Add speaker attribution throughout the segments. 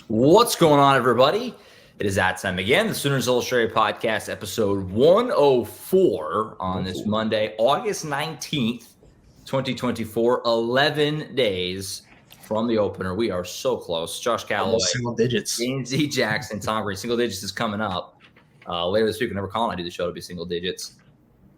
Speaker 1: What's going on, everybody? It is that time again. The Sooners Illustrated Podcast, episode 104 on this Monday, August 19th, 2024. 11 days from the opener. We are so close. Josh Callaway,
Speaker 2: almost single digits.
Speaker 1: James Z. Jackson, Tom Green. Single digits is coming up. Later this week, whenever Colin and I do the show, it'll be single digits.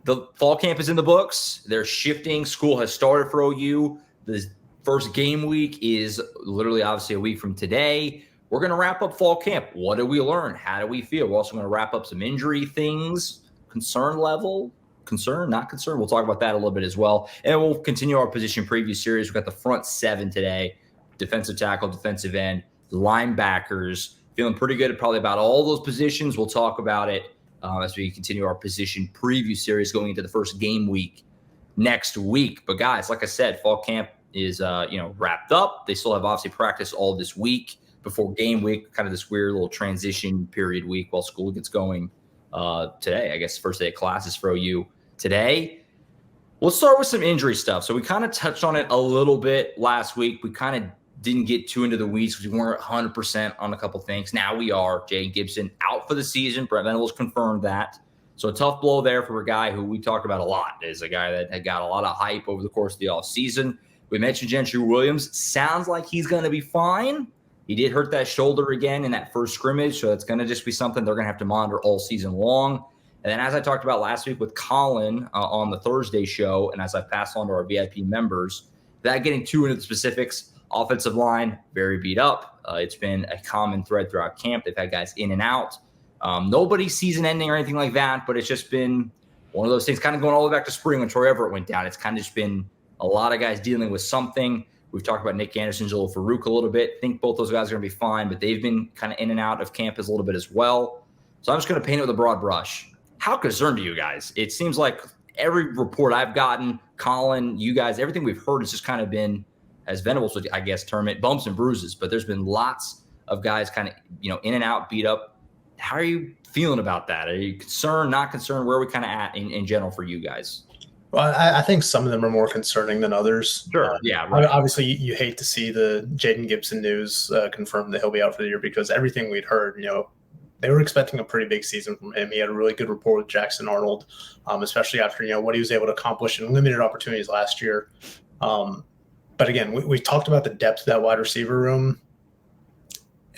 Speaker 1: The fall camp is in the books. They're shifting. School has started for OU. The first game week is literally obviously a week from today. We're going to wrap up fall camp. What did we learn? How do we feel? We're also going to wrap up some injury things, concern level, concern, not concern. We'll talk about that a little bit as well. And we'll continue our position preview series. We've got the front seven today, defensive tackle, defensive end, linebackers. Feeling pretty good probably about all those positions. We'll talk about it as we continue our position preview series going into the first game week next week. But guys, like I said, fall camp is wrapped up. They still have obviously practice all this week before game week, kind of this weird little transition period week while school gets going today. I guess first day of classes for OU today. We'll start with some injury stuff. So we kind of touched on it a little bit last week. We kind of didn't get too into the weeds because we weren't 100% on a couple things. Now we are. Jay Gibson out for the season. Brett Venables confirmed that. So a tough blow there for a guy who we talked about a lot. Is a guy that had got a lot of hype over the course of the offseason. We mentioned Gentry Williams. Sounds like he's going to be fine. He did hurt that shoulder again in that first scrimmage, so it's going to just be something they're going to have to monitor all season long. And then as I talked about last week with Colin on the Thursday show, and as I passed on to our VIP members, without getting too into the specifics, offensive line, very beat up. It's been a common thread throughout camp. They've had guys in and out. Nobody season ending or anything like that, but it's just been one of those things kind of going all the way back to spring when Troy Everett went down. It's kind of just been a lot of guys dealing with something. We've talked about Nick Anderson, Jalil Farouk a little bit. Think both those guys are going to be fine, but they've been kind of in and out of campus a little bit as well. So I'm just going to paint it with a broad brush. How concerned are you guys? It seems like every report I've gotten, Colin, you guys, everything we've heard has just kind of been, as Venables would, I guess, term it, bumps and bruises. But there's been lots of guys kind of, in and out, beat up. How are you feeling about that? Are you concerned, not concerned? Where are we kind of at in general for you guys?
Speaker 2: Well, I think some of them are more concerning than others.
Speaker 1: Sure. Yeah. Right.
Speaker 2: Obviously, you hate to see the Jaden Gibson news confirm that he'll be out for the year because everything we'd heard, they were expecting a pretty big season from him. He had a really good rapport with Jackson Arnold, especially after, what he was able to accomplish in limited opportunities last year. But again, we talked about the depth of that wide receiver room.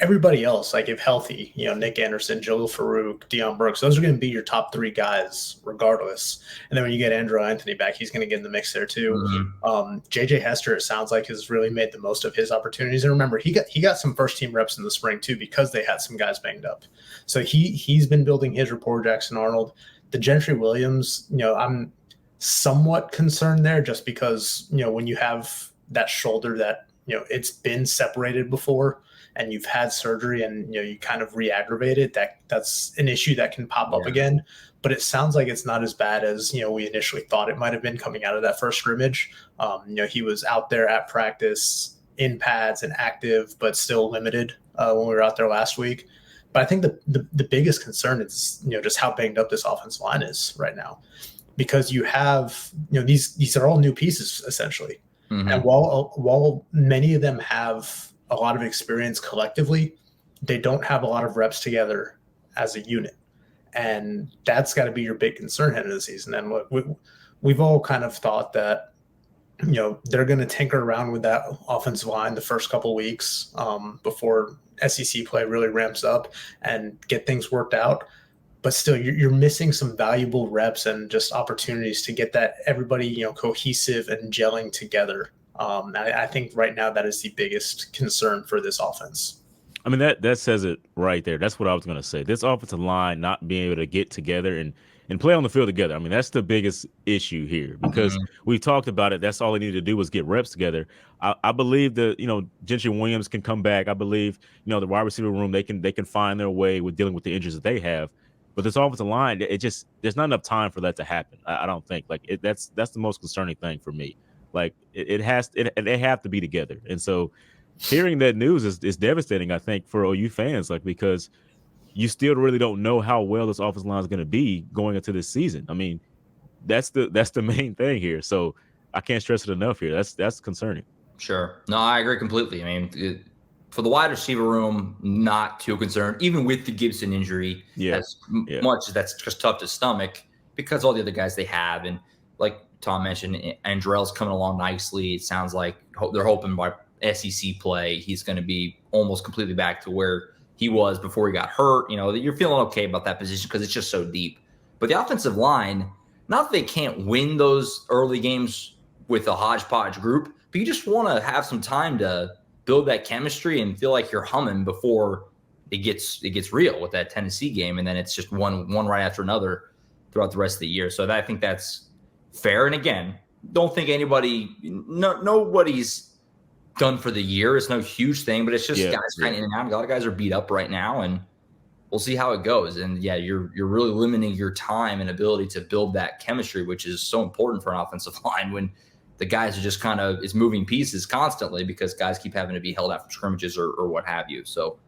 Speaker 2: Everybody else, like if healthy, Nick Anderson, Jalil Farouk, Deion Brooks, those are going to be your top three guys regardless. And then when you get Andrew Anthony back, he's going to get in the mix there too. Mm-hmm. JJ Hester, it sounds like, has really made the most of his opportunities. And remember, he got some first team reps in the spring too because they had some guys banged up. So he's been building his rapport, Jackson Arnold. The Gentry Williams, I'm somewhat concerned there just because, when you have that shoulder that, it's been separated before, and you've had surgery and you kind of re-aggravate it, that's an issue that can pop up again. But it sounds like it's not as bad as we initially thought it might have been coming out of that first scrimmage. He was out there at practice in pads and active, but still limited when we were out there last week. But I think the biggest concern is just how banged up this offensive line is right now, because you have these are all new pieces essentially, and while many of them have a lot of experience collectively, they don't have a lot of reps together as a unit. And that's got to be your big concern heading into the season. And look, we've all kind of thought that, they're going to tinker around with that offensive line the first couple of weeks before SEC play really ramps up and get things worked out. But still, you're missing some valuable reps and just opportunities to get that everybody, cohesive and gelling together. I think right now that is the biggest concern for this offense.
Speaker 3: I mean, that says it right there. That's what I was going to say. This offensive line not being able to get together and play on the field together. I mean, that's the biggest issue here because we've talked about it. That's all they needed to do was get reps together. I believe that, Gentry Williams can come back. I believe, the wide receiver room, they can find their way with dealing with the injuries that they have. But this offensive line, there's not enough time for that to happen. I don't think. That's the most concerning thing for me. Like they have to be together. And so hearing that news is devastating, I think, for OU fans, because you still really don't know how well this offensive line is going to be going into this season. I mean, that's the main thing here. So I can't stress it enough here. That's concerning.
Speaker 1: Sure. No, I agree completely. I mean, for the wide receiver room, not too concerned, even with the Gibson injury, as much as that's just tough to stomach because all the other guys they have. And like Tom mentioned, Andrell's coming along nicely. It sounds like they're hoping by SEC play, he's going to be almost completely back to where he was before he got hurt. You're feeling okay about that position because it's just so deep. But the offensive line, not that they can't win those early games with a hodgepodge group, but you just want to have some time to build that chemistry and feel like you're humming before it gets real with that Tennessee game, and then it's just one right after another throughout the rest of the year. So I think that's fair. And again, don't think nobody's done for the year. It's no huge thing, but it's just guys kind of in and out. A lot of guys are beat up right now, and we'll see how it goes. And you're really limiting your time and ability to build that chemistry, which is so important for an offensive line when the guys are just kind of is moving pieces constantly because guys keep having to be held out from scrimmages or what have you. So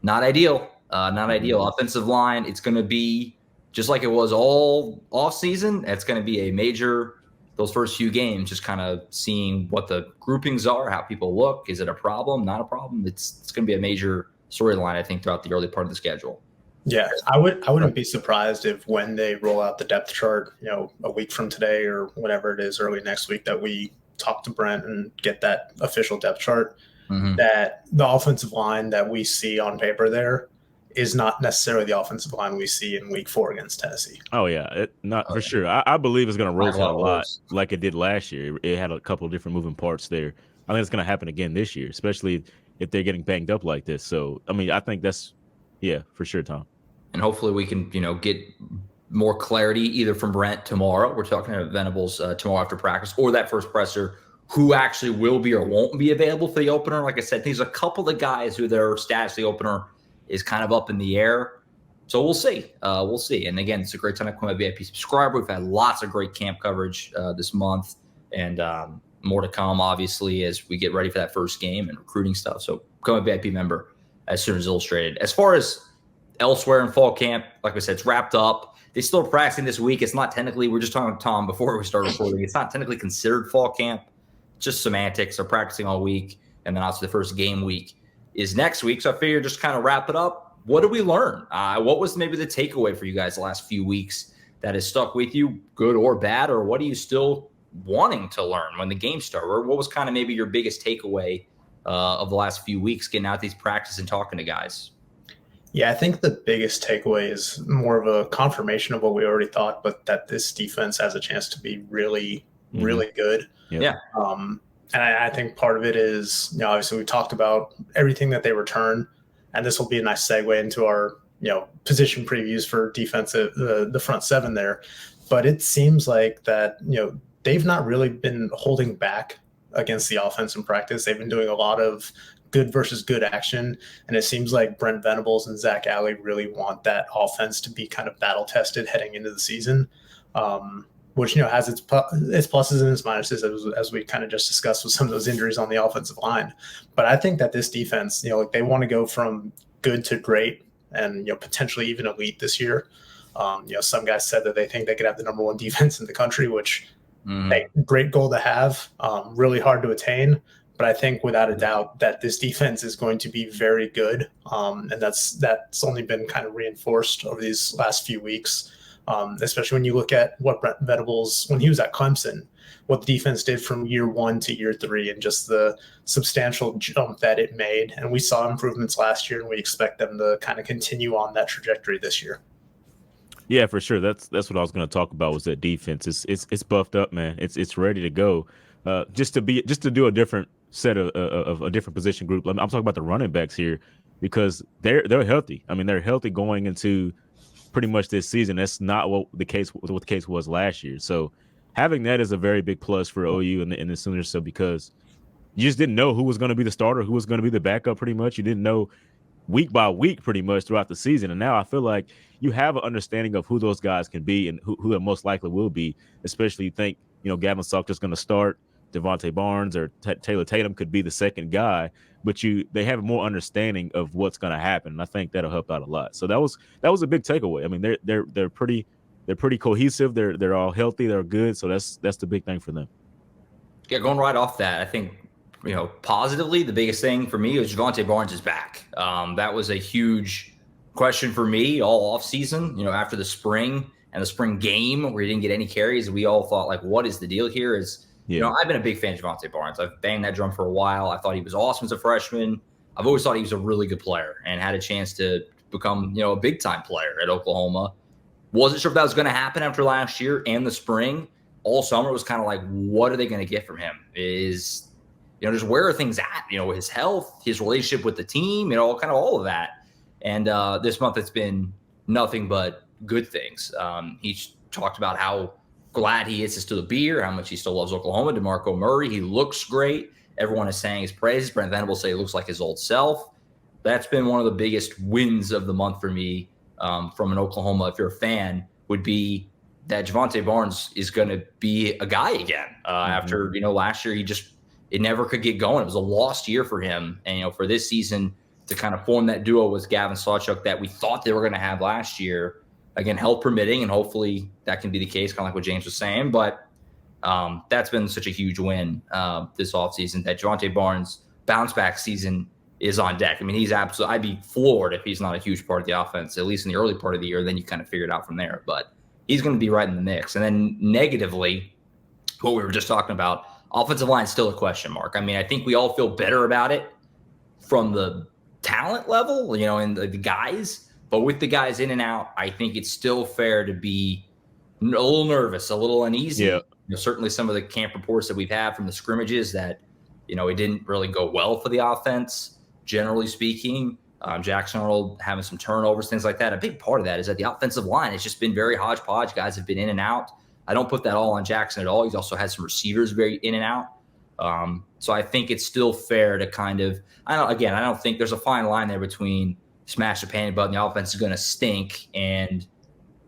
Speaker 1: not ideal. Offensive line, it's going to be just like it was all off season. It's going to be a major, those first few games, just kind of seeing what the groupings are, how people look. Is it a problem? Not a problem. It's going to be a major storyline, I think, throughout the early part of the schedule.
Speaker 2: Yeah, I wouldn't be surprised if when they roll out the depth chart, a week from today or whenever it is, early next week, that we talk to Brent and get that official depth chart, that the offensive line that we see on paper there is not necessarily the offensive line we see in week 4 against Tennessee.
Speaker 3: Oh, yeah, for sure. I believe it's going to rotate a lot like it did last year. It had a couple of different moving parts there. I think it's going to happen again this year, especially if they're getting banged up like this. So, I think that's, for sure, Tom.
Speaker 1: And hopefully we can, get more clarity either from Brent tomorrow. We're talking to Venables tomorrow after practice, or that first presser, who actually will be or won't be available for the opener. Like I said, there's a couple of guys who their status the opener is kind of up in the air. So we'll see. We'll see. And again, it's a great time to become a VIP subscriber. We've had lots of great camp coverage this month, and more to come, obviously, as we get ready for that first game and recruiting stuff. So become a VIP member as soon as illustrated. As far as elsewhere in fall camp, like I said, it's wrapped up. They're still practicing this week. It's not technically, we're just talking to Tom before we start recording. It's not technically considered fall camp, just semantics. They're practicing all week. And then also the first game week is next week. So I figure just kind of wrap it up. What did we learn? What was maybe the takeaway for you guys the last few weeks that has stuck with you, good or bad? Or what are you still wanting to learn when the game started? Or what was kind of maybe your biggest takeaway of the last few weeks getting out these practices and talking to guys?
Speaker 2: Yeah, I think the biggest takeaway is more of a confirmation of what we already thought, but that this defense has a chance to be really, really good.
Speaker 1: Yeah.
Speaker 2: And I think part of it is, obviously we talked about everything that they return, and this will be a nice segue into our, position previews for defensive, the front seven there. But it seems like that, they've not really been holding back against the offense in practice. They've been doing a lot of good versus good action. And it seems like Brent Venables and Zach Alley really want that offense to be kind of battle tested heading into the season, which, has its pluses and its minuses, as we kind of just discussed with some of those injuries on the offensive line. But I think that this defense, they want to go from good to great and, potentially even elite this year. Some guys said that they think they could have the number 1 defense in the country, which hey, great goal to have, really hard to attain. But I think without a doubt that this defense is going to be very good. And that's only been kind of reinforced over these last few weeks, especially when you look at what Brent Venables, when he was at Clemson, what the defense did from year 1 to year 3 and just the substantial jump that it made. And we saw improvements last year, and we expect them to kind of continue on that trajectory this year.
Speaker 3: Yeah, for sure. That's what I was going to talk about, was that defense. It's buffed up, man. It's ready to go. Just to do a different set of a different position group. I'm talking about the running backs here, because they're healthy. I mean, they're healthy going into pretty much this season. That's not what the case was last year. So having that is a very big plus for OU and the Sooners. So because you just didn't know who was going to be the starter, who was going to be the backup. Pretty much, you didn't know week by week, pretty much throughout the season. And now I feel like you have an understanding of who those guys can be and who it most likely will be. Especially you think Gavin Sawchuk's going to start. Devontae Barnes or Taylor Tatum could be the second guy, but they have more understanding of what's going to happen, and I think that'll help out a lot. So that was a big takeaway. I mean, they're pretty cohesive. They're all healthy. They're good. So that's the big thing for them.
Speaker 1: Yeah, going right off that, I think positively, the biggest thing for me was Javonte Barnes is back. That was a huge question for me all offseason, after the spring and the spring game where he didn't get any carries. We all thought, like, what is the deal here? I've been a big fan of Javonte Barnes. I've banged that drum for a while. I thought he was awesome as a freshman. I've always thought he was a really good player and had a chance to become, a big-time player at Oklahoma. Wasn't sure if that was going to happen after last year and the spring. All summer it was kind of like, what are they going to get from him? Just where are things at? His health, his relationship with the team, all of that. And this month it's been nothing but good things. He talked about how glad he is to still be here, how much he still loves Oklahoma. DeMarco Murray, he looks great. Everyone is saying his praises. Brent Venables say he looks like his old self. That's been one of the biggest wins of the month for me from an Oklahoma, if you're a fan, would be that Javonte Barnes is going to be a guy again. After, last year, it never could get going. It was a lost year for him. And, for this season to kind of form that duo with Gavin Sawchuk that we thought they were going to have last year, again, health permitting, and hopefully that can be the case, kind of like what James was saying. But that's been such a huge win this offseason that Javonte Barnes' bounce back season is on deck. I mean, he's absolutely – I'd be floored if he's not a huge part of the offense, at least in the early part of the year. Then you kind of figure it out from there. But he's going to be right in the mix. And then negatively, what we were just talking about, offensive line is still a question mark. I mean, I think we all feel better about it from the talent level, and the guys. But with the guys in and out, I think it's still fair to be a little nervous, a little uneasy.
Speaker 3: Yeah.
Speaker 1: Certainly some of the camp reports that we've had from the scrimmages that, it didn't really go well for the offense, generally speaking. Jackson Arnold having some turnovers, things like that. A big part of that is that the offensive line has just been very hodgepodge. Guys have been in and out. I don't put that all on Jackson at all. He's also had some receivers very in and out. So I think it's still fair to kind of – I don't think there's a fine line there between smash the panic button, the offense is going to stink, and,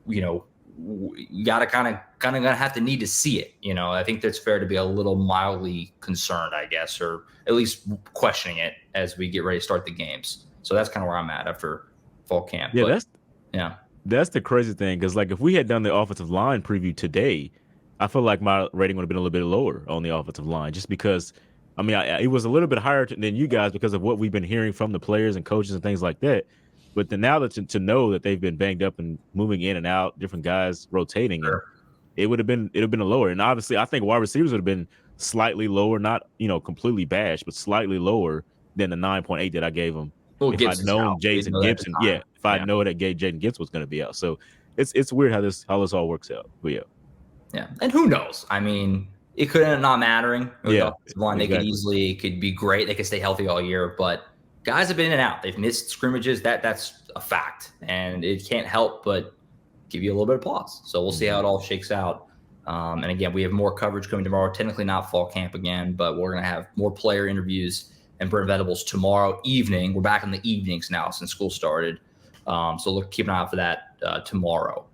Speaker 1: you got to kind of going to have to need to see it. I think that's fair to be a little mildly concerned, I guess, or at least questioning it as we get ready to start the games. So that's kind of where I'm at after fall camp.
Speaker 3: Yeah, that's the crazy thing, because if we had done the offensive line preview today, I feel like my rating would have been a little bit lower on the offensive line, just because it was a little bit higher than you guys because of what we've been hearing from the players and coaches and things like that. But now that to know that they've been banged up and moving in and out, different guys rotating,
Speaker 1: sure,
Speaker 3: it would have been a lower. And obviously, I think wide receivers would have been slightly lower, not completely bashed, but slightly lower than the 9.8 that I gave them. If I'd known Jaden Gibson, if I know that Jaden Gibson was going to be out, so it's weird how this all works out. But
Speaker 1: yeah, and who knows? I mean, it could end up not mattering.
Speaker 3: Yeah,
Speaker 1: They could easily, it could be great. They could stay healthy all year, but guys have been in and out. They've missed scrimmages. That's a fact, and it can't help but give you a little bit of pause. So we'll see how it all shakes out. And again, we have more coverage coming tomorrow. Technically not fall camp again, but we're going to have more player interviews and Brent Venables tomorrow evening. We're back in the evenings now since school started. So keep an eye out for that tomorrow.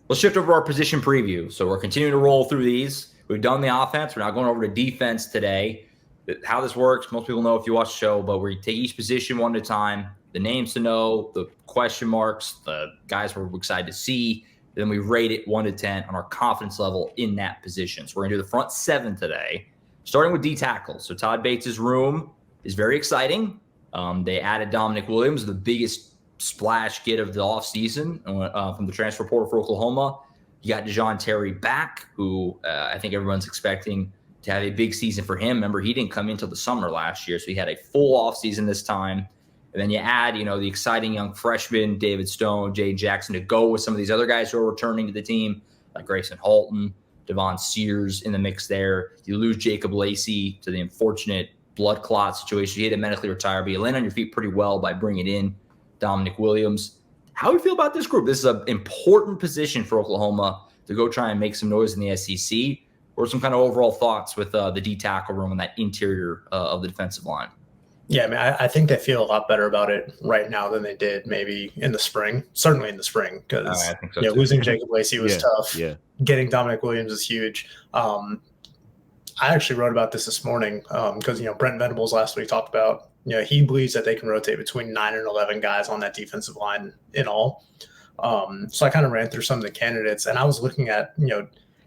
Speaker 1: Let's shift over to our position preview. So we're continuing to roll through these. We've done the offense. We're now going over to defense today. How this works, most people know if you watch the show, but we take each position one at a time, the names to know, the question marks, the guys we're excited to see. Then we rate it 1 to 10 on our confidence level in that position. So we're going to do the front 7 today, starting with D tackles. So Todd Bates' room is very exciting. They added Dominic Williams, the biggest splash get of the offseason from the transfer portal for Oklahoma. You got DeJoun Terry back, who I think everyone's expecting to have a big season for him. Remember, he didn't come in until the summer last year, so he had a full offseason this time. And then you add, the exciting young freshman, David Stone, Jay Jackson, to go with some of these other guys who are returning to the team, like Grayson Halton, Devon Sears in the mix there. You lose Jacob Lacey to the unfortunate blood clot situation. He had to medically retire, but you land on your feet pretty well by bringing in Dominic Williams. How do you feel about this group? This is an important position for Oklahoma to go try and make some noise in the SEC. Or some kind of overall thoughts with the D tackle room and that interior of the defensive line?
Speaker 2: Yeah, I think they feel a lot better about it right now than they did maybe in the spring. Certainly in the spring, because losing Jacob Lacey was tough.
Speaker 3: Yeah,
Speaker 2: getting Dominic Williams is huge. I actually wrote about this morning because Brent Venables last week talked about he believes that they can rotate between 9 and 11 guys on that defensive line in all. So I kind of ran through some of the candidates, and I was looking at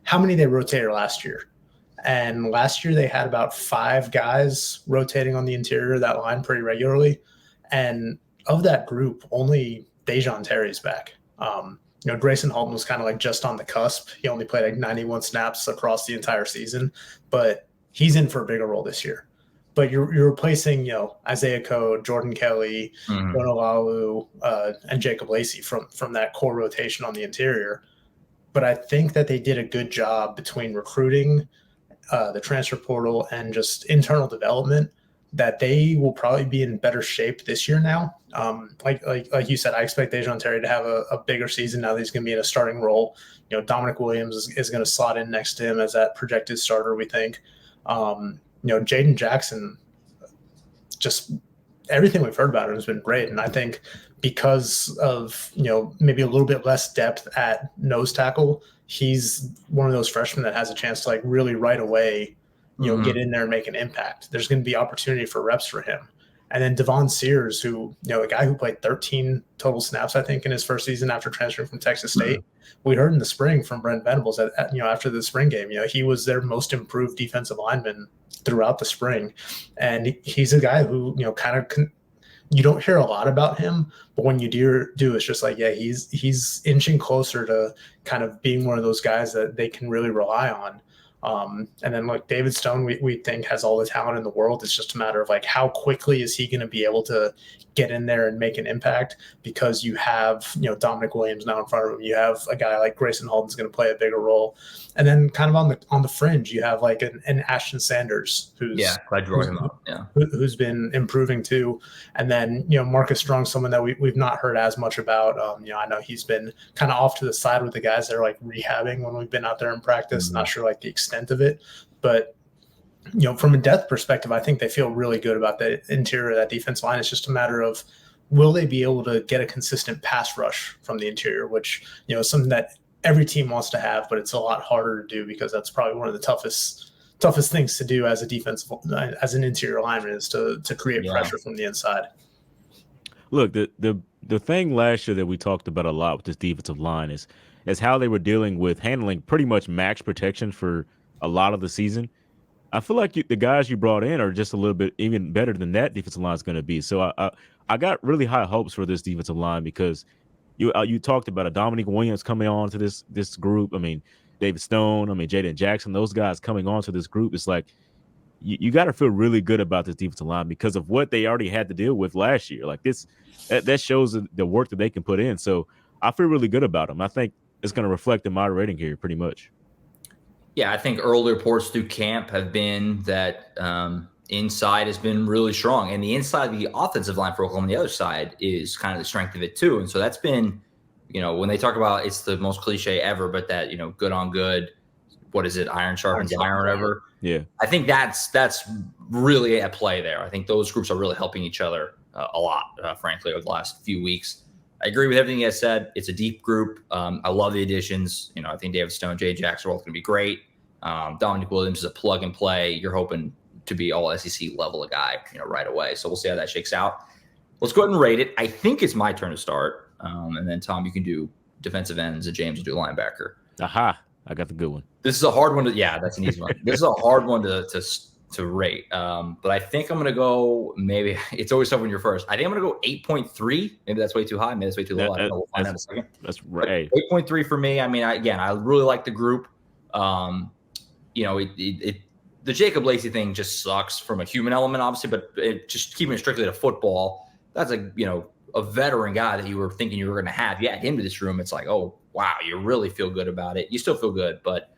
Speaker 2: how many they rotated last year. And last year they had about 5 guys rotating on the interior of that line pretty regularly. And of that group, only Dejon Terry's back. Grayson Halton was kind of like just on the cusp. He only played like 91 snaps across the entire season, but he's in for a bigger role this year. But you're replacing, Isaiah Coe, Jordan Kelly, Onolalu, and Jacob Lacey from that core rotation on the interior. But I think that they did a good job between recruiting, the transfer portal, and just internal development, that they will probably be in better shape this year now. Like you said, I expect Dejon Terry to have a bigger season now that he's going to be in a starting role. Dominic Williams is going to slot in next to him as that projected starter, we think. Jaden Jackson, just everything we've heard about him has been great. And I think because of, maybe a little bit less depth at nose tackle, he's one of those freshmen that has a chance to like really right away, get in there and make an impact. There's going to be opportunity for reps for him. And then Devon Sears, who, a guy who played 13 total snaps, I think, in his first season after transferring from Texas State. We heard in the spring from Brent Venables that, after the spring game, he was their most improved defensive lineman throughout the spring. And he's a guy who, you don't hear a lot about him, but when you do, it's just like, yeah, he's inching closer to kind of being one of those guys that they can really rely on. And then like David Stone, we think has all the talent in the world. It's just a matter of like, how quickly is he going to be able to get in there and make an impact, because you have, Dominic Williams now in front of him. You have a guy like Grayson Halton's going to play a bigger role. And then kind of on the fringe, you have like an Ashton Sanders who's been improving too. And then, Marcus Strong, someone that we've not heard as much about. I know he's been kind of off to the side with the guys that are like rehabbing when we've been out there in practice. Not sure like the extent of it, but from a depth perspective, I think they feel really good about the interior of that defense line. It's just a matter of, will they be able to get a consistent pass rush from the interior, which, is something that every team wants to have, but it's a lot harder to do, because that's probably one of the toughest things to do as an interior lineman, is to create pressure from the inside.
Speaker 3: Look, the thing last year that we talked about a lot with this defensive line is how they were dealing with handling pretty much max protection for a lot of the season. I feel like the guys you brought in are just a little bit even better than that defensive line is going to be. So I got really high hopes for this defensive line, because you talked about a Dominic Williams coming on to this group. I mean, David Stone, Jaden Jackson, those guys coming on to this group. It's like you got to feel really good about this defensive line because of what they already had to deal with last year. Like that shows the work that they can put in. So I feel really good about them. I think it's going to reflect in my rating here pretty much.
Speaker 1: Yeah, I think early reports through camp have been that inside has been really strong. And the inside of the offensive line for Oklahoma on the other side is kind of the strength of it too. And so that's been, when they talk about, it's the most cliche ever, but that, good on good, what is it, iron sharpens iron or whatever.
Speaker 3: Yeah.
Speaker 1: I think that's really at play there. I think those groups are really helping each other a lot, frankly, over the last few weeks. I agree with everything you guys said. It's a deep group. I love the additions. I think David Stone, Jay Jackson are both going to be great. Dominic Williams is a plug and play. You're hoping to be all SEC level a guy, right away. So we'll see how that shakes out. Let's go ahead and rate it. I think it's my turn to start. And then Tom, you can do defensive ends, and James will do linebacker.
Speaker 3: Aha. I got the good one.
Speaker 1: This is a hard one that's an easy one. This is a hard one to rate. But I think I'm going to go, maybe it's always tough when you're first. I think I'm going to go 8.3. Maybe that's way too high. Maybe that's way too low. We'll find out in a second.
Speaker 3: That's right.
Speaker 1: 8.3 for me. I really like the group. The Jacob Lacey thing just sucks from a human element, obviously, but just keeping it strictly to football, that's a veteran guy that you were thinking you were going to have. You add him to this room, it's like, oh, wow, you really feel good about it. You still feel good, but,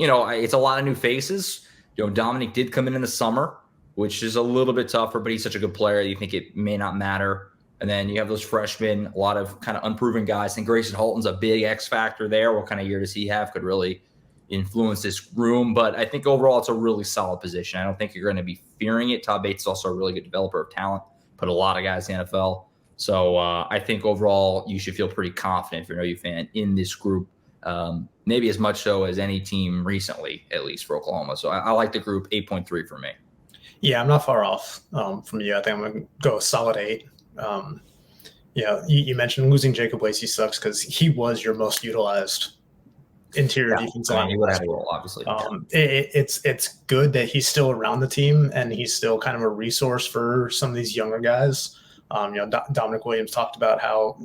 Speaker 1: it's a lot of new faces. Dominic did come in the summer, which is a little bit tougher, but he's such a good player. You think it may not matter. And then you have those freshmen, a lot of kind of unproven guys. I think Grayson Halton's a big X factor there. What kind of year does he have? Could really influence this room. But I think overall it's a really solid position. I don't think you're going to be fearing it. Todd Bates is also a really good developer of talent, put a lot of guys in the NFL. So I think overall you should feel pretty confident if you're an OU fan in this group, maybe as much so as any team recently, at least for Oklahoma. So I like the group. 8.3 for me. Yeah,
Speaker 2: I'm not far off from you. I think I'm going to go a solid 8. You mentioned losing Jacob Lacey sucks because he was your most utilized interior defense line.
Speaker 1: He would have a role, obviously.
Speaker 2: It's good that he's still around the team and he's still kind of a resource for some of these younger guys. Dominic Williams talked about how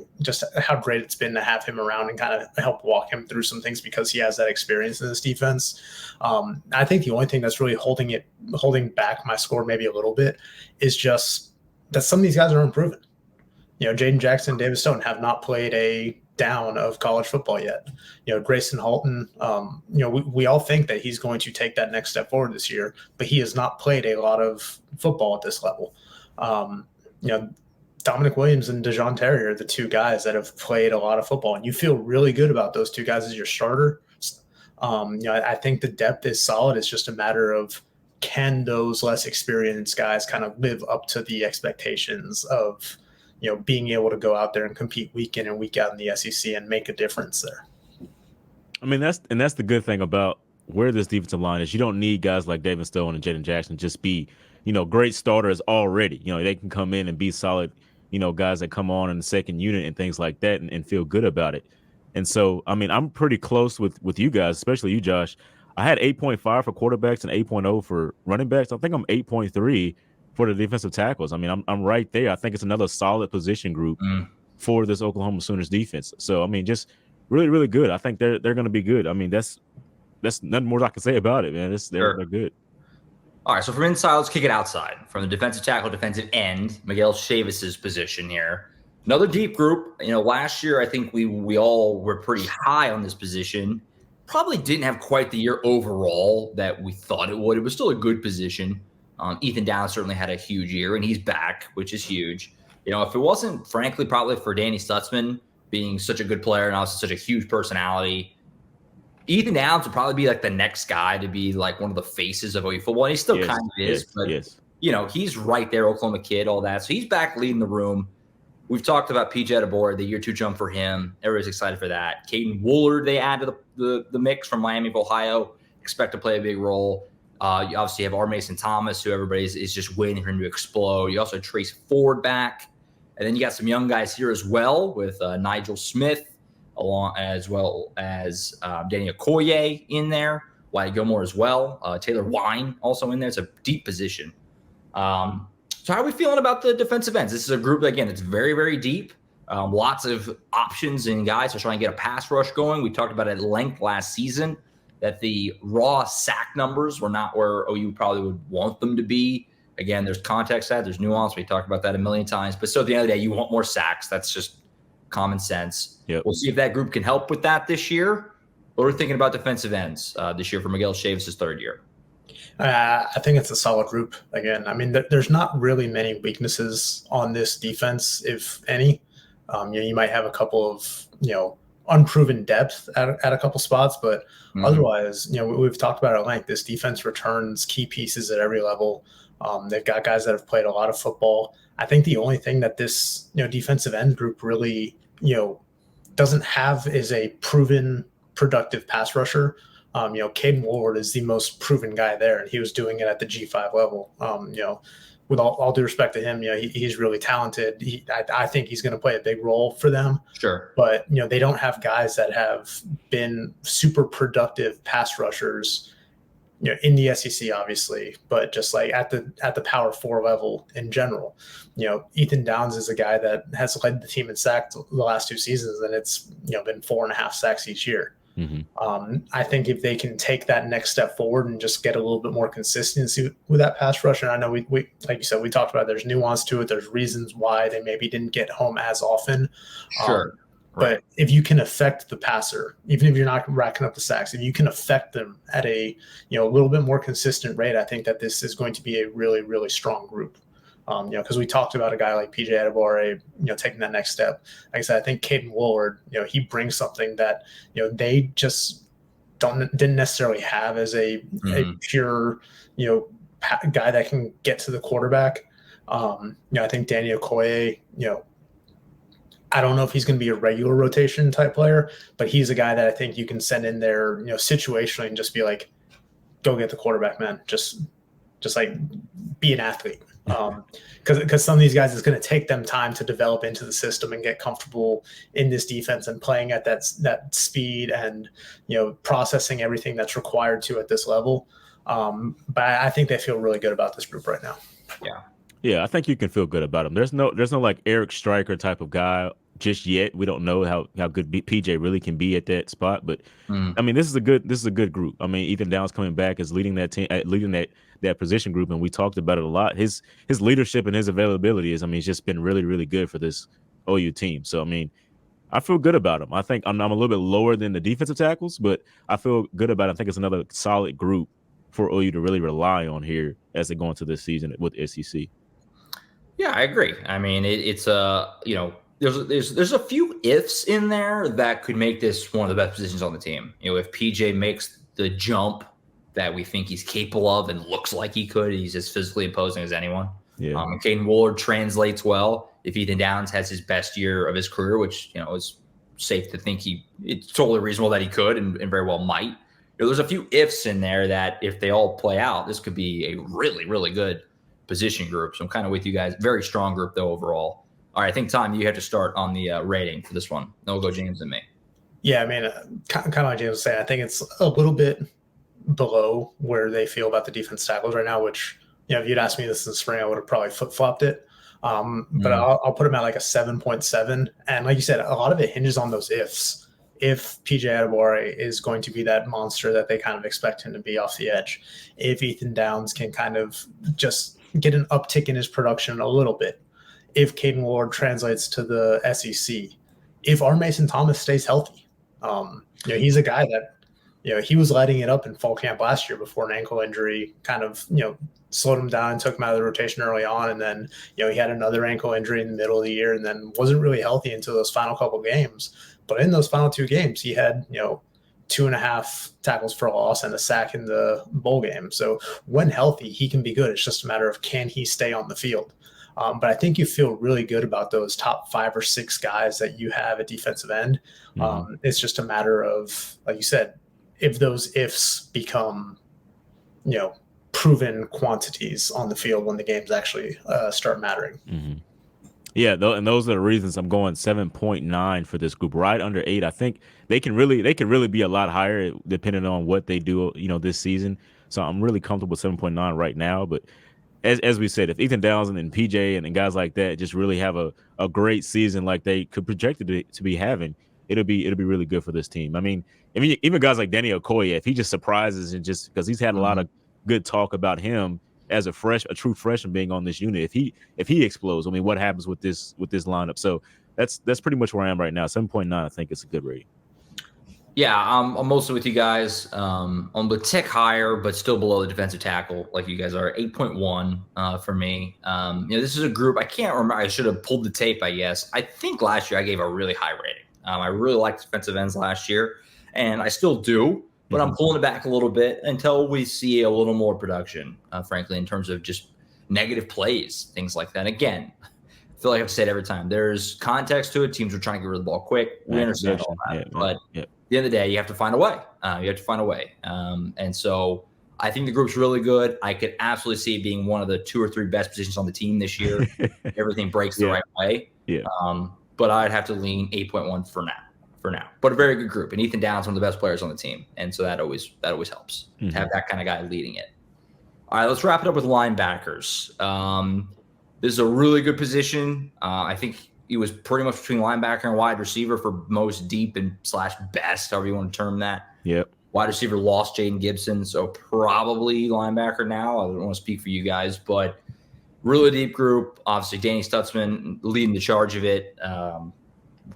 Speaker 2: great it's been to have him around and kind of help walk him through some things because he has that experience in this defense. I think the only thing that's really holding back my score maybe a little bit is just that some of these guys are improving. Jaden Jackson, David Stone have not played a down of college football yet. Grayson Halton, we all think that he's going to take that next step forward this year, but he has not played a lot of football at this level. Dominic Williams and DeJoun Terry are the two guys that have played a lot of football, and you feel really good about those two guys as your starter. I think the depth is solid. It's just a matter of, can those less experienced guys kind of live up to the expectations of, being able to go out there and compete week in and week out in the SEC and make a difference there.
Speaker 3: I mean, that's the good thing about where this defensive line is. You don't need guys like David Stone and Jaden Jackson just be, great starters already. They can come in and be solid, guys that come on in the second unit and things like that and feel good about it. And so, I mean, I'm pretty close with you guys, especially you, Josh. I had 8.5 for quarterbacks and 8.0 for running backs. I think I'm 8.3 for the defensive tackles. I mean, I'm right there. I think it's another solid position group for this Oklahoma Sooners defense. So, I mean, just really, really good. I think they're going to be good. I mean, that's nothing more I can say about it, man. They're good.
Speaker 1: All right, so from inside, let's kick it outside. From the defensive tackle, defensive end, Miguel Chavis's position here. Another deep group. Last year, I think we all were pretty high on this position. Probably didn't have quite the year overall that we thought it would. It was still a good position. Ethan Downs certainly had a huge year, and he's back, which is huge. If it wasn't, frankly, probably for Danny Stutzman being such a good player and also such a huge personality, Ethan Downs would probably be like the next guy to be like one of the faces of OU football. And he still kind of is, but he's right there, Oklahoma kid, all that. So he's back leading the room. We've talked about PJ Adebawore, the year 2 jump for him. Everybody's excited for that. Caden Woolard, they add to the mix from Miami of Ohio. Expect to play a big role. You obviously have R. Mason Thomas, who everybody is just waiting for him to explode. You also have Trace Ford back. And then you got some young guys here as well with Nigel Smith, as well as Danny Okoye in there, Wyatt Gilmore as well, Taylor Wine also in there. It's a deep position. So how are we feeling about the defensive ends? This is a group that, again, it's very, very deep. Lots of options and guys to try and get a pass rush going. We talked about it at length last season that the raw sack numbers were not where OU probably would want them to be. Again, there's context to that. There's nuance. We talked about that a million times. But so at the end of the day, you want more sacks. That's just common sense.
Speaker 3: Yep.
Speaker 1: We'll see if that group can help with that this year. What are we thinking about defensive ends this year for Miguel Chavis' third year?
Speaker 2: I think it's a solid group. Again, I mean, there's not really many weaknesses on this defense, if any. You might have a couple of, unproven depth at a couple spots, but otherwise, we've talked about it at length. This defense returns key pieces at every level. They've got guys that have played a lot of football. I think the only thing that this, defensive end group really, doesn't have is a proven productive pass rusher. Caden Woolard is the most proven guy there, and he was doing it at the G5 level. With all due respect to him, he's really talented. I think he's going to play a big role for them. Sure. But, they don't have guys that have been super productive pass rushers, in the SEC, obviously, but just like at the Power 4 level in general. Ethan Downs is a guy that has led the team in sacks the last 2 seasons, and it's, been 4.5 sacks each year. I think if they can take that next step forward and just get a little bit more consistency with that pass rush, and I know we like you said, we talked about there's nuance to it. There's reasons why they maybe didn't get home as often. Sure. But if you can affect the passer, even if you're not racking up the sacks, if you can affect them at a little bit more consistent rate, I think that this is going to be a really, really strong group. Because we talked about a guy like PJ Adebawore, taking that next step. Like I said, I think Caden Woolard, he brings something that they just didn't necessarily have as a pure guy that can get to the quarterback. I think Danny Okoye, I don't know if he's going to be a regular rotation type player, but he's a guy that I think you can send in there, situationally and just be like, go get the quarterback, man. Just like be an athlete. Because some of these guys, it's going to take them time to develop into the system and get comfortable in this defense and playing at that speed and, processing everything that's required to at this level. But I think they feel really good about this group right now.
Speaker 3: Yeah, I think you can feel good about him. There's no like Eric Stryker type of guy just yet. We don't know how good PJ really can be at that spot, but I mean, this is a good group. I mean, Ethan Downs coming back is leading that team, leading that position group, and we talked about it a lot. His leadership and his availability it's just been really, really good for this OU team. So I mean, I feel good about him. I think I'm a little bit lower than the defensive tackles, but I feel good about it. I think it's another solid group for OU to really rely on here as they go into this season with SEC.
Speaker 1: Yeah, I agree. I mean, it's there's a few ifs in there that could make this one of the best positions on the team. If PJ makes the jump that we think he's capable of and looks like he could, he's as physically imposing as anyone.
Speaker 3: Yeah.
Speaker 1: Caden Woolard translates well. If Ethan Downs has his best year of his career, which is safe to think it's totally reasonable that he could and very well might. There's a few ifs in there that if they all play out, this could be a really, really good position group. So I'm kind of with you guys. Very strong group though overall. All right, I think Tom, you have to start on the rating for this one. Then we'll go James and me.
Speaker 2: Yeah, I mean, kind of like James was saying, I think it's a little bit below where they feel about the defense tackles right now, which, if you'd asked me this in the spring, I would have probably flip-flopped it. But I'll put them at like a 7.7. And like you said, a lot of it hinges on those ifs. If PJ Adebawore is going to be that monster that they kind of expect him to be off the edge, if Ethan Downs can kind of just get an uptick in his production a little bit, if Caden Woolard translates to the SEC, if R. Mason Thomas stays healthy, he's a guy that, he was lighting it up in fall camp last year before an ankle injury kind of, slowed him down, took him out of the rotation early on. And then, he had another ankle injury in the middle of the year and then wasn't really healthy until those final couple games. But in those final 2 games, he had, 2.5 tackles for loss and a sack in the bowl game. So when healthy, he can be good. It's just a matter of can he stay on the field. But I think you feel really good about those top 5 or 6 guys that you have at defensive end. It's just a matter of, like you said, if those ifs become, proven quantities on the field when the games actually start mattering.
Speaker 3: Yeah, and those are the reasons I'm going 7.9 for this group, right under 8. I think they can really be a lot higher depending on what they do, this season. So I'm really comfortable with 7.9 right now. But as we said, if Ethan Downs and PJ and guys like that just really have a great season like they could project it to be having, it'll be really good for this team. I mean, even guys like Danny Okoye, if he just surprises and just because he's had a lot of good talk about him as a true freshman being on this unit, if he explodes, I mean, what happens with this lineup? So that's pretty much where I am right now. 7.9, I think it's a good rate.
Speaker 1: Yeah, I'm mostly with you guys. On the tick higher, but still below the defensive tackle, like you guys are. 8.1 for me. This is a group I can't remember. I should have pulled the tape, I guess. I think last year I gave a really high rating. I really liked defensive ends last year, and I still do. But I'm pulling it back a little bit until we see a little more production, frankly, in terms of just negative plays, things like that. Again, I feel like I've said every time, there's context to it. Teams are trying to get rid of the ball quick. We understand all that. But at the end of the day, you have to find a way. And so I think the group's really good. I could absolutely see it being one of the 2 or 3 best positions on the team this year. Everything breaks the right way. But I'd have to lean 8.1 for now, but a very good group. And Ethan Downs, one of the best players on the team. And so that always helps to have that kind of guy leading it. All right, let's wrap it up with linebackers. This is a really good position. I think he was pretty much between linebacker and wide receiver for most deep and / best, however you want to term that.
Speaker 3: Yep.
Speaker 1: Wide receiver lost Jaden Gibson, so probably linebacker now. I don't want to speak for you guys, but really deep group. Obviously, Danny Stutzman leading the charge of it.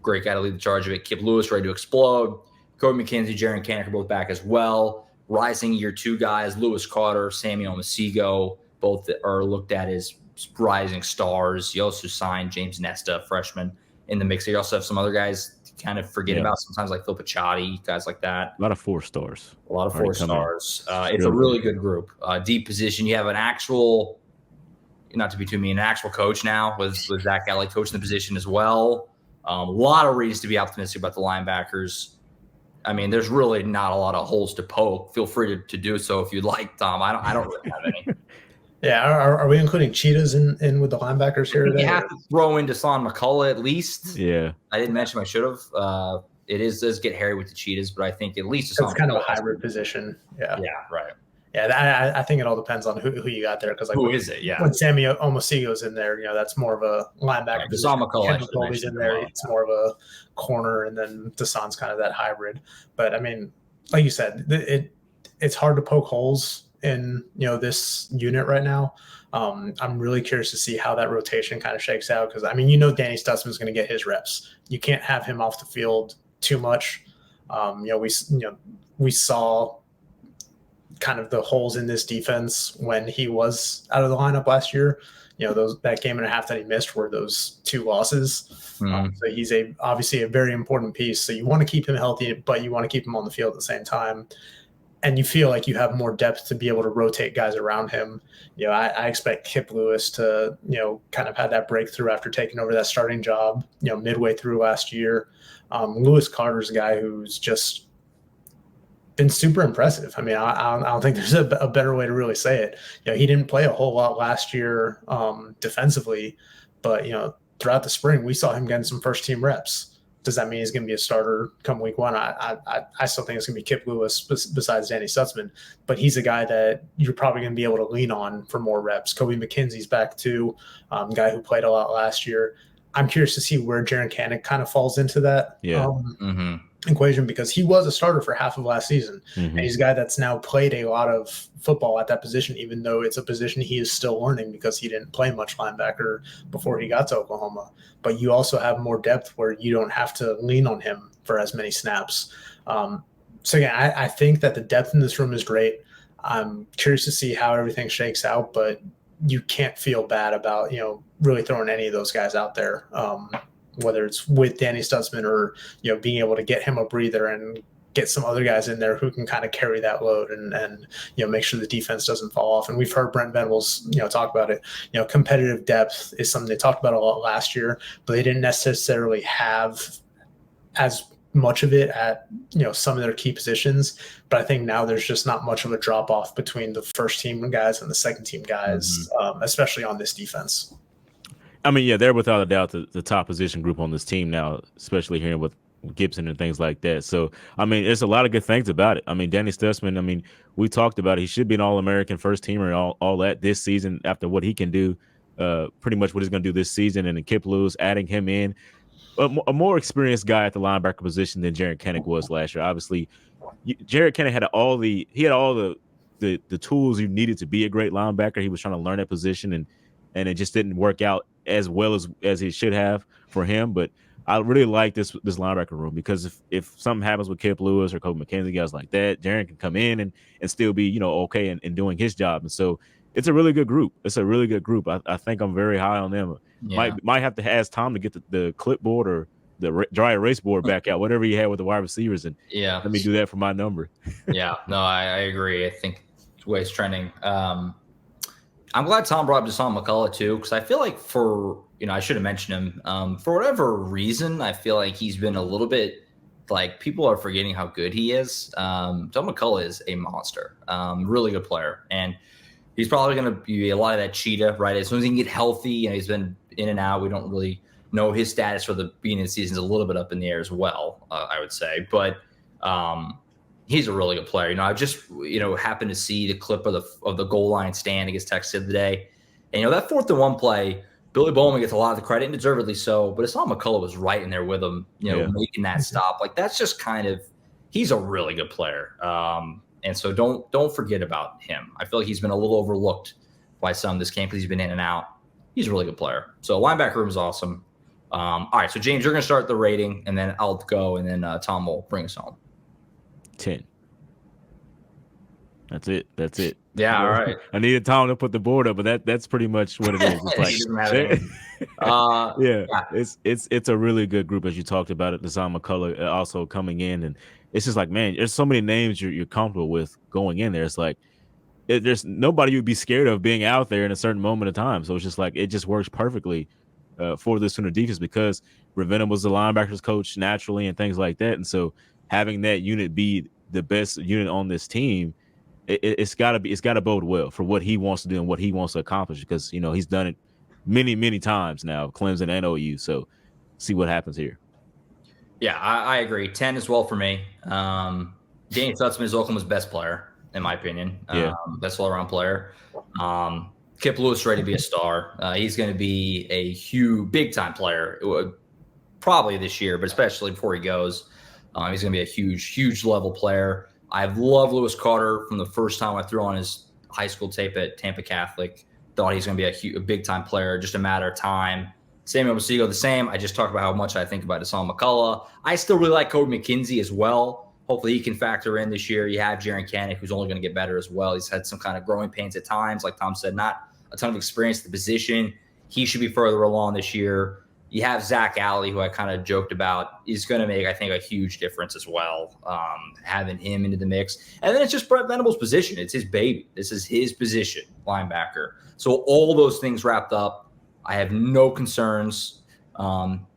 Speaker 1: Great guy to lead the charge of it. Kip Lewis ready to explode. Cody McKenzie, Jaron Kanek are both back as well. Rising year 2 guys, Lewis Carter, Samuel Masigo, both are looked at as rising stars. You also signed James Nesta, freshman, in the mix. You also have some other guys to kind of forget about sometimes, like Phil Picciotti, guys like that.
Speaker 3: A lot of 4 stars.
Speaker 1: It's a really good group. Deep position. You have an actual, not to be too mean, an actual coach now with Zach Galley coaching the position as well. A lot of reasons to be optimistic about the linebackers. I mean, there's really not a lot of holes to poke. Feel free to do so if you'd like, Tom. I don't really have any.
Speaker 2: Yeah, are we including cheetahs in with the linebackers here today?
Speaker 1: You have to throw in Deshaun McCullough at least.
Speaker 3: Yeah,
Speaker 1: I didn't mention I should have. It does get hairy with the cheetahs, but I think at least
Speaker 2: It's
Speaker 1: Deshaun
Speaker 2: kind of a
Speaker 1: McCullough.
Speaker 2: hybrid position. Yeah.
Speaker 1: Yeah, right.
Speaker 2: Yeah, I think it all depends on who you got there. Because like
Speaker 1: Who is it? Yeah.
Speaker 2: when Sammy Omosigio's in there, that's more of a linebacker.
Speaker 1: Right. Deshaun McCullough,
Speaker 2: Kendrick Boldy's in there, it's more of a corner, and then Deshaun's kind of that hybrid. But I mean, like you said, it's hard to poke holes in this unit right now. I'm really curious to see how that rotation kind of shakes out, because I mean, Danny Stutzman's going to get his reps. You can't have him off the field too much. We saw kind of the holes in this defense when he was out of the lineup last year. That game and a half that he missed were those 2 losses. So he's obviously a very important piece. So you want to keep him healthy, but you want to keep him on the field at the same time. And you feel like you have more depth to be able to rotate guys around him. I expect Kip Lewis to, kind of had that breakthrough after taking over that starting job, midway through last year. Lewis Carter's a guy who's just been super impressive. I mean, I don't think there's a better way to really say it. He didn't play a whole lot last year defensively, but throughout the spring we saw him getting some first team reps. Does that mean he's going to be a starter come week 1? I still think it's going to be Kip Lewis besides Danny Stutzman, but he's a guy that you're probably going to be able to lean on for more reps. Kobe McKenzie's back too, guy who played a lot last year. I'm curious to see where Jaren Kanak kind of falls into that. Equation, because he was a starter for half of last season, and he's a guy that's now played a lot of football at that position, even though it's a position he is still learning because he didn't play much linebacker before he got to Oklahoma. But you also have more depth where you don't have to lean on him for as many snaps. So yeah, I think that the depth in this room is great. I'm curious to see how everything shakes out, but you can't feel bad about really throwing any of those guys out there. Whether it's with Danny Stutzman or, being able to get him a breather and get some other guys in there who can kind of carry that load and make sure the defense doesn't fall off. And we've heard Brent Venables, talk about it. Competitive depth is something they talked about a lot last year, but they didn't necessarily have as much of it at, some of their key positions. But I think now there's just not much of a drop off between the first team guys and the second team guys, especially on this defense.
Speaker 3: I mean, yeah, they're without a doubt the top position group on this team now, especially here with Gibson and things like that. So, I mean, there's a lot of good things about it. I mean, Danny Stutzman, I mean, we talked about it. He should be an All-American first teamer and all that this season after what he can do, pretty much what he's going to do this season. And then Kip Lewis, adding him in, a more experienced guy at the linebacker position than Jaren Kanak was last year. Obviously, Jaren Kanak had all the tools you needed to be a great linebacker. He was trying to learn that position, and it just didn't work out as well as it should have for him. But I really like this linebacker room, because if something happens with Kip Lewis or Kobe McKenzie, guys like that, Jaren can come in and still be, okay and doing his job. And so it's a really good group. It's a really good group. I think I'm very high on them. Yeah. Might have to ask Tom to get the clipboard or the dry erase board back out, whatever he had with the wide receivers, and let me do that for my number.
Speaker 1: Yeah, no, I agree. I think the way it's trending. I'm glad Tom brought up Deshaun McCullough too, because I feel like I should have mentioned him. For whatever reason, I feel like he's been a little bit like people are forgetting how good he is. Deshaun McCullough is a monster, really good player, and he's probably going to be a lot of that cheetah, right? As soon as he can get healthy, he's been in and out. We don't really know his status for the beginning of the season is a little bit up in the air as well, I would say, but. He's a really good player. I just, happened to see the clip of the goal line stand against Texas the other day. And, that 4th and 1 play, Billy Bowman gets a lot of the credit, and deservedly so, but Deshaun McCullough was right in there with him, making that stop. Like, that's just he's a really good player. And so don't forget about him. I feel like he's been a little overlooked by some this camp because he's been in and out. He's a really good player. So linebacker room is awesome. All right, so James, you're going to start the rating, and then I'll go, and then Tom will bring us home.
Speaker 3: 10. That's it.
Speaker 1: Yeah, all right.
Speaker 3: I needed Tom to put the board up, but that's pretty much what it is. It's like it's a really good group, as you talked about it. Deshaun McCullough also coming in, and it's just like, man, there's so many names you're comfortable with going in there. It's like there's nobody you'd be scared of being out there in a certain moment of time. So it's just like it just works perfectly for the Sooner defense, because Ravenna was the linebackers coach naturally and things like that, and so having that unit be the best unit on this team, it's gotta bode well for what he wants to do and what he wants to accomplish, because he's done it many times now, Clemson and OU. So see what happens here.
Speaker 1: Yeah, I agree. 10 as well for me. Danny Stutzman is Oklahoma's best player, in my opinion.
Speaker 3: Yeah.
Speaker 1: Best all-around player. Kip Lewis ready to be a star. He's going to be a huge, big-time player, probably this year, but especially before he goes. He's going to be a huge level player. I've loved Lewis Carter from the first time I threw on his high school tape at Tampa Catholic. Thought he's going to be a big-time player, just a matter of time. Samuel Masigo, the same. I just talked about how much I think about Hassan McCullough. I still really like Cody McKenzie as well. Hopefully he can factor in this year. You have Jaron Kanik, who's only going to get better as well. He's had some kind of growing pains at times. Like Tom said, not a ton of experience at the position. He should be further along this year. You have Zach Alley, who I kind of joked about, is going to make, I think, a huge difference as well, having him into the mix. And then it's just Brett Venables' position. It's his baby. This is his position, linebacker. So all those things wrapped up, I have no concerns.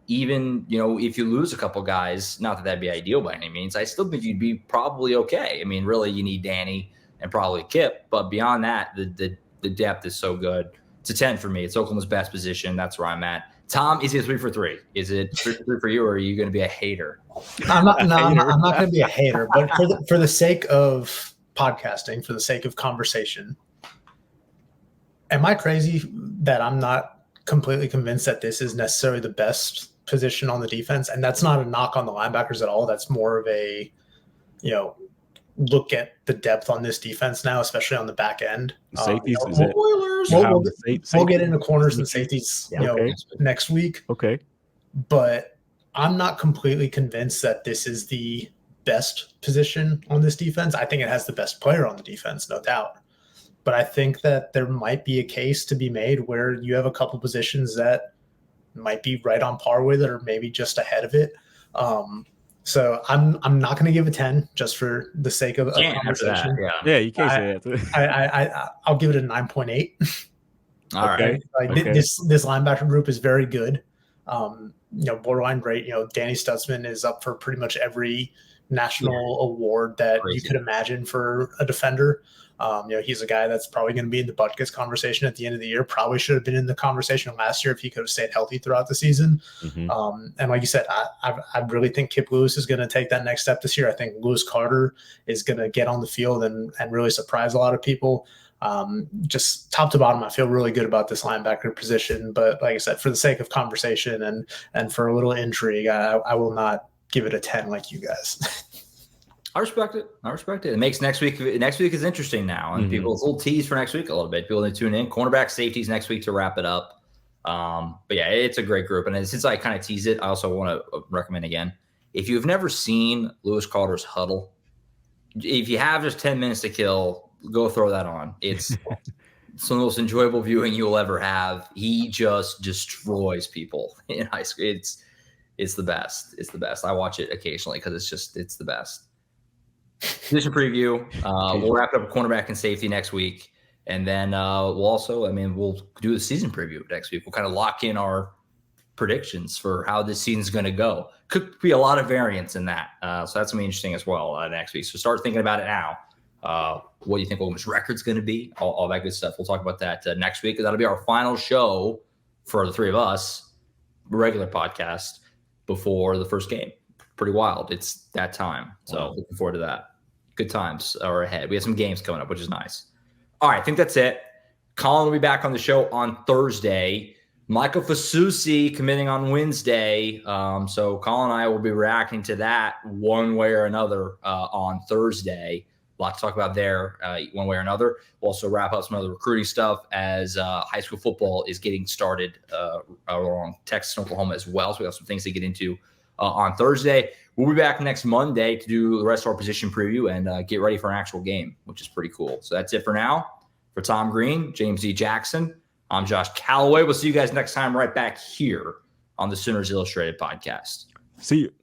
Speaker 1: Even, if you lose a couple guys, not that that'd be ideal by any means, I still think you'd be probably okay. I mean, really, you need Danny and probably Kip. But beyond that, the depth is so good. It's a 10 for me. It's Oklahoma's best position. That's where I'm at. Tom, is it 3 for 3? Is it 3 for 3 for you, or are you going to be a hater?
Speaker 2: I'm not going to be a hater, but for the sake of podcasting, for the sake of conversation, am I crazy that I'm not completely convinced that this is necessarily the best position on the defense? And that's not a knock on the linebackers at all. That's more of a, look at the depth on this defense now, especially on the back end.
Speaker 3: Safeties,
Speaker 2: we'll get into corners and safeties, next week.
Speaker 3: Okay.
Speaker 2: But I'm not completely convinced that this is the best position on this defense. I think it has the best player on the defense, no doubt. But I think that there might be a case to be made where you have a couple positions that might be right on par with it, or maybe just ahead of it. So I'm not going to give a 10 just for the sake of a conversation.
Speaker 3: Yeah, you can't say that.
Speaker 2: I'll give it a 9.8.
Speaker 1: All right.
Speaker 2: This linebacker group is very good. Borderline great. Danny Stutzman is up for pretty much every national award that you could imagine for a defender. He's a guy that's probably going to be in the Butkus conversation at the end of the year. Probably should have been in the conversation last year if he could have stayed healthy throughout the season. Mm-hmm. And like you said, I really think Kip Lewis is going to take that next step this year. I think Lewis Carter is going to get on the field and really surprise a lot of people. Just top to bottom, I feel really good about this linebacker position. But like I said, for the sake of conversation and for a little intrigue, I will not give it a 10 like you guys.
Speaker 1: I respect it. It makes next week is interesting now. And people, it's a little tease for next week a little bit. People need to tune in. Cornerback, safeties next week to wrap it up. But yeah, it's a great group. And since I kind of tease it, I also want to recommend again, if you've never seen Lewis Carter's huddle, if you have just 10 minutes to kill, go throw that on. It's some of the most enjoyable viewing you'll ever have. He just destroys people in high school. It's the best. It's the best. I watch it occasionally because it's the best. Position preview. We'll wrap up cornerback and safety next week. And then we'll do the season preview next week. We'll kind of lock in our predictions for how this season's going to go. Could be a lot of variance in that. So that's going to be interesting as well next week. So start thinking about it now. What do you think Oklahoma's record's going to be? All that good stuff. We'll talk about that next week. That'll be our final show for the three of us, regular podcast, before the first game. Pretty wild. It's that time. So looking forward to that. Good times are ahead. We have some games coming up, which is nice. All right, I think that's it. Colin will be back on the show on Thursday. Michael Fasusi committing on Wednesday. So Colin and I will be reacting to that one way or another on Thursday. A lot to talk about there one way or another. We'll also wrap up some other recruiting stuff as high school football is getting started along Texas and Oklahoma as well. So we have some things to get into on Thursday. We'll be back next Monday to do the rest of our position preview and get ready for an actual game, which is pretty cool. So that's it for now. For Tom Green, James E. Jackson, I'm Josh Callaway. We'll see you guys next time right back here on the Sooners Illustrated podcast.
Speaker 3: See you.